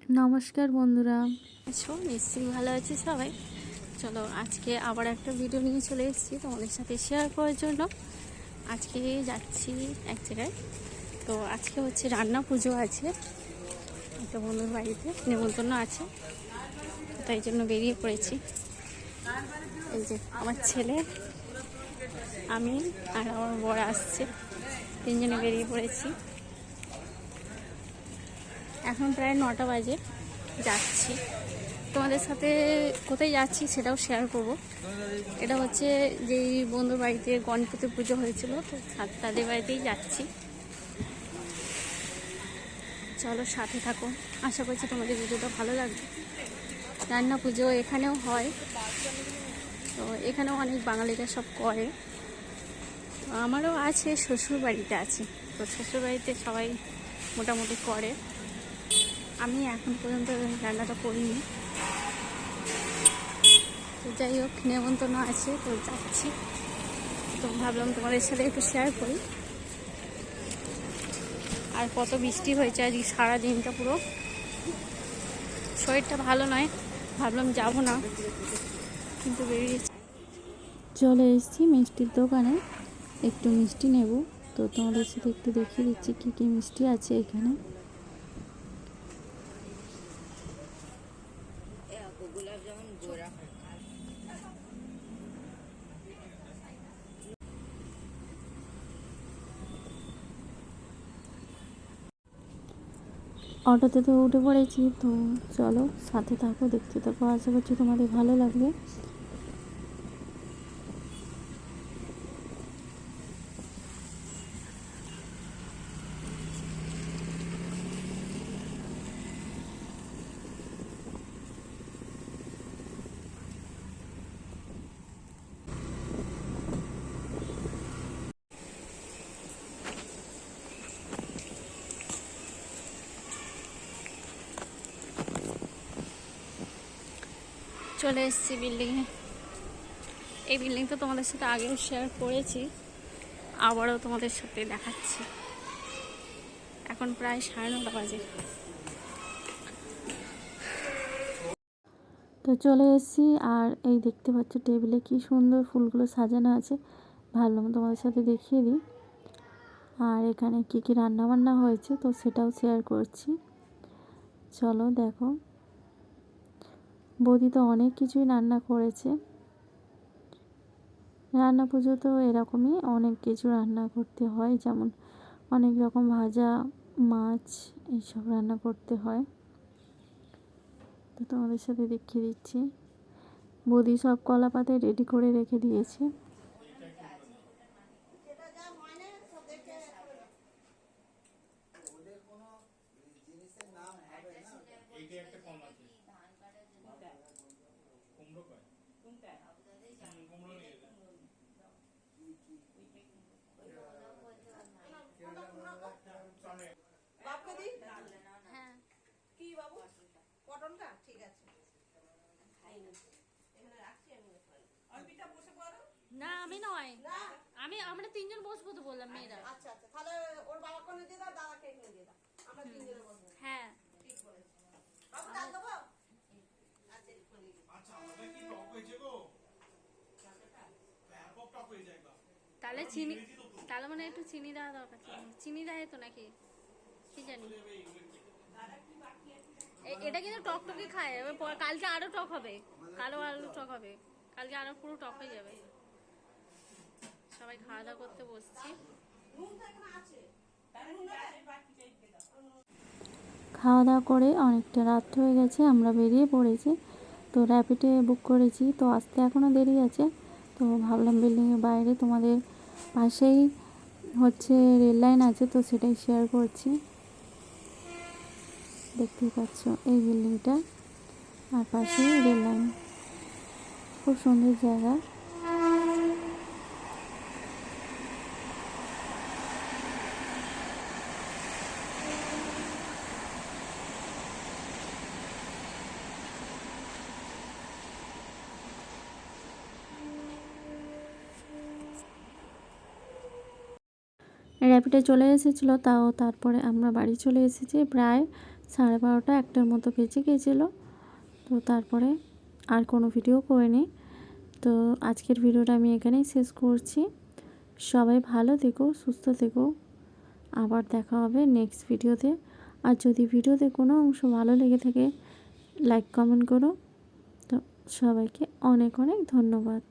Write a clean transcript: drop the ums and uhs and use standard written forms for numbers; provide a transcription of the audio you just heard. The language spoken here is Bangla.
নমস্কার বন্ধুরা। আছো নিশ্চয়ই ভালো আছে সবাই। চলো আজকে আবার একটা ভিডিও নিয়ে চলে এসেছি তোমাদের সাথে শেয়ার করার জন্য। আজকে যাচ্ছি এক জায়গায়। তো আজকে হচ্ছে রান্না পুজো আছে, একটা বন্ধুর বাড়িতে নেমন্তন্ন আছে, তাই জন্য বেরিয়ে পড়েছি। এই যে আমার ছেলে, আমি আর আমার বর আসছে, তিনজনে বেরিয়ে পড়েছি। এখন প্রায় 9টা বাজে, যাচ্ছি। তোমাদের সাথে কোথায় যাচ্ছি সেটাও শেয়ার করব। এটা হচ্ছে যেই বন্ধুর বাড়িতে গণপতি পুজো হয়েছিল, তো তাদের বাড়িতেই যাচ্ছি। চলো সাথে থাকো, আশা করছি তোমাদের ভিডিওটা ভালো লাগবে। রান্না পুজো এখানেও হয়, তো এখানেও অনেক বাঙালিরা সব করে। আমারও আছে, শ্বশুর বাড়িতে আছে, তো শ্বশুর বাড়িতে সবাই মোটামুটি করে। আমি এখন পর্যন্ত রান্নাটা করিনি। তো যাই হোক, নেমন্তন্ন আছে, তো যাচ্ছি। তো ভাবলাম তোমাদের সাথে একটু শেয়ার করি। আর কত বৃষ্টি হয়েছে আজকে সারাদিনটা, পুরো শরীরটা ভালো নয়, ভাবলাম যাব না, কিন্তু বেরিয়েছি। চলে এসেছি মিষ্টির দোকানে, একটু মিষ্টি নেব। তো তোমাদের সাথে একটু দেখিয়ে দিচ্ছি কী কী মিষ্টি আছে এখানে। অটোতে তো উঠে পড়েছি, তো চলো সাথে থাকো, দেখতে থাকো, আশা করছি তোমাদের ভালো লাগবে। চলে এসেছি বিল্ডিংয়ে। এই বিল্ডিং তো তোমাদের সাথে আগেও শেয়ার করেছি, আবারও তোমাদের সাথে দেখাচ্ছি। এখন প্রায় 9:30 বাজে। তো চলে এসেছি, আর এই দেখতে পাচ্ছ টেবিলে কি সুন্দর ফুলগুলো সাজানো আছে, ভাবলাম তোমাদের সাথে দেখিয়ে দিই। আর এখানে কি কি রান্না বান্না হয়েছে তো সেটাও শেয়ার করছি, চলো দেখো। বৌদি তো অনেক কিছুই রান্না করেছে। রান্না পুজো তো এরকমই, অনেক কিছু রান্না করতে হয়, যেমন অনেক রকম ভাজা, মাছ, এইসব রান্না করতে হয়। তো তোমাদের সাথে দেখিয়ে দিচ্ছি। বৌদি সব কলা পাতায় রেডি করে রেখে দিয়েছে। না আমি নয়, আমরা তিনজন বসবো তো বললাম মেয়েরা। আচ্ছা আচ্ছা, তাহলে ওর বাবাকে ওখানে দিয়ে দাও, দাদাকে এখানে দিয়ে দাও, আমরা তিনজনে বসবো। হ্যাঁ, ঠিক বলেছো। বাবু ডাল দেবো? আচ্ছা এক্ষুনি দিই। আচ্ছা আমাদের কি টক হয়েছে গো? ব্যাপক টক হয়ে যায় বা। তাহলে চিনি, তাহলে মানে একটু চিনি দেওয়া দরকার ছিল। চিনি দেয় তো নাকি কি জানি। এটা কিন্তু টকটকে খায়, এবার কালকে আরো টক হবে, কালো আলু টক হবে, কালকে আরো পুরো টক হয়ে যাবে। সবাই খাওয়া দাওয়া করতে বসছি। নুন তো এখানে আছে, নুন খাওয়া দাওয়া করে অনেকটা রাত হয়ে গেছে, আমরা বেরিয়ে পড়েছি। তো র্যাপিডে বুক করেছি, তো আসতে এখনও দেরি আছে। তো ভাবলাম বিল্ডিংয়ের বাইরে তোমাদের পাশেই হচ্ছে রেল লাইন আছে, তো সেটাই শেয়ার করছি। দেখতেই পাচ্ছ এই বিল্ডিংটা, আর পাশেই রেল লাইন, খুব সুন্দর জায়গা। র্যাপিডে চলে এসেছিলো, তাও তারপরে আমরা বাড়ি চলে এসেছি প্রায় 12:30 একটার মতো বেজে গিয়েছিলো। তো তারপরে আর কোনো ভিডিও করিনি। তো আজকের ভিডিওটা আমি এখানেই শেষ করছি। সবাই ভালো থেকো, সুস্থ থেকো। আবার দেখা হবে নেক্সট ভিডিওতে। আর যদি ভিডিওতে কোনো অংশ ভালো লেগে থাকে লাইক কমেন্ট করো। তো সবাইকে অনেক অনেক ধন্যবাদ।